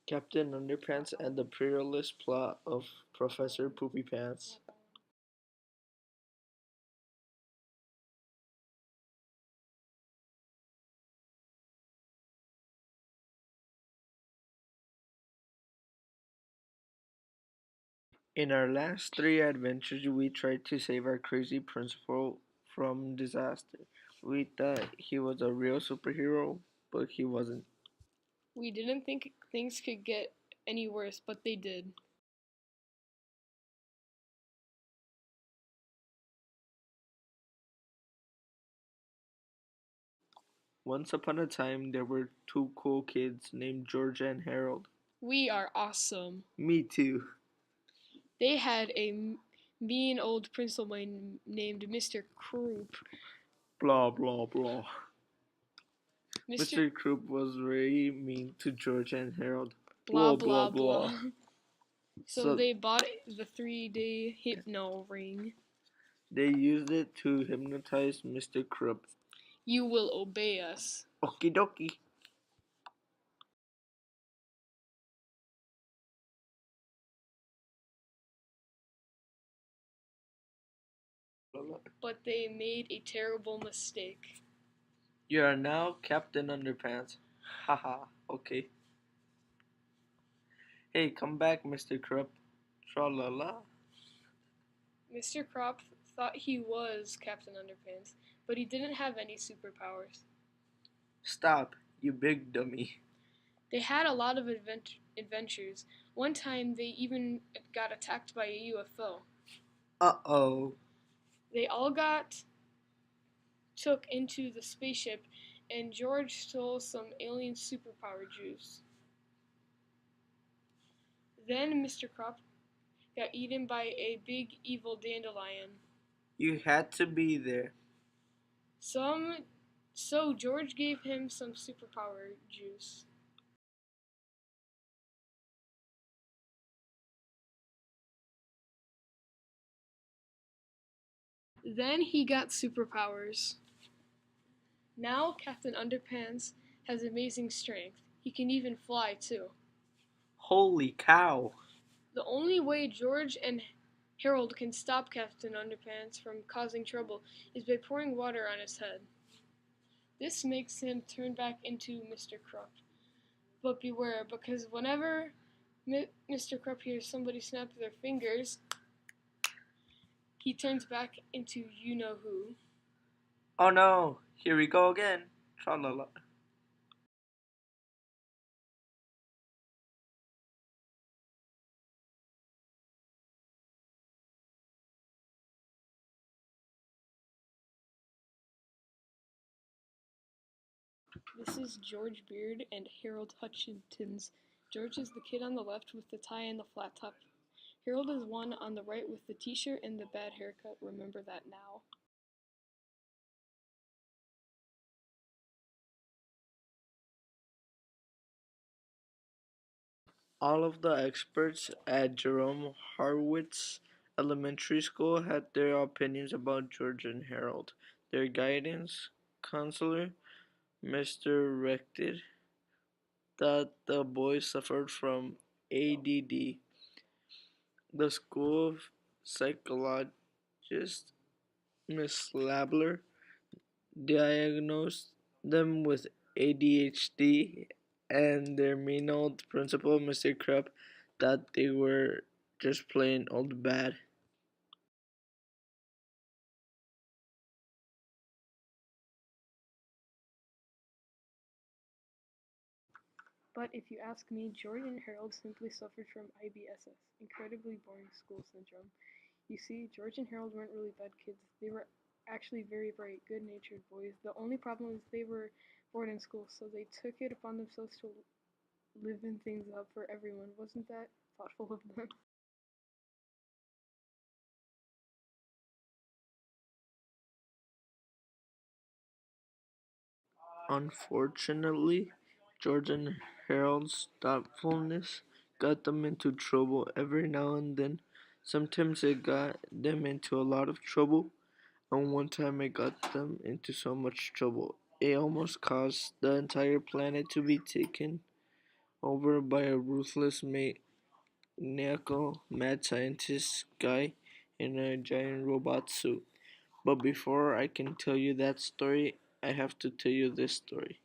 Captain Underpants and the Perilous plot of Professor Poopypants. In our last three adventures, we tried to save our crazy principal from disaster. We thought he was a real superhero, but he wasn't. We didn't think things could get any worse, but they did. Once upon a time, there were two cool kids named Georgia and Harold. We are awesome. Me too. They had a mean old principal named Mr. Croup. Blah blah blah. Mr. Mr. Croup was very mean to Georgia and Harold. Blah Blah blah blah blah. blah. So So they bought the 3-day hypno ring. they used it to hypnotize Mr. Croup. You will obey us. Okie dokie. But they made a terrible mistake. You are now Captain Underpants. Haha, okay. Hey, come back, Mr. Croup. Tra la la. Mr. Crop thought he was Captain Underpants, but he didn't have any superpowers. Stop, you big dummy. They had a lot of adventures. One time they even got attacked by a UFO. Uh-oh. They all got took into the spaceship and George stole some alien superpower juice. Then Mr. Crop got eaten by a big evil dandelion. You had to be there. Some so George gave him some superpower juice. Then he got superpowers. Now Captain Underpants has amazing strength. He can even fly too. Holy cow. The only way George and Harold can stop Captain Underpants from causing trouble is by pouring water on his head. This makes him turn back into Mr. Krupp. But beware, because whenever Mr. Krupp hears somebody snap their fingers, he turns back into you know who. Oh no, here we go again. Tra la la. This is George Beard and Harold Hutchins. George is the kid on the left with the tie and the flat top. Harold is one on the right with the t-shirt and the bad haircut. Remember that now. All of the experts at Jerome Harwitz Elementary School had their opinions about George and Harold. Their guidance counselor, Mr. Rected, thought the boys suffered from ADD. The school psychologist, Miss Labler, diagnosed them with ADHD, and their mean old principal, Mr. Krupp, thought they were just plain old bad. But if you ask me, George and Harold simply suffered from IBSS, incredibly boring school syndrome. You see, George and Harold weren't really bad kids. They were actually very bright, good-natured boys. The only problem is they were bored in school, so they took it upon themselves to liven things up for everyone. Wasn't that thoughtful of them? Unfortunately, George and Harold's thoughtfulness got them into trouble every now and then. Sometimes it got them into a lot of trouble, and one time it got them into so much trouble it almost caused the entire planet to be taken over by a ruthless maniacal mad scientist guy in a giant robot suit. But before I can tell you that story, I have to tell you this story.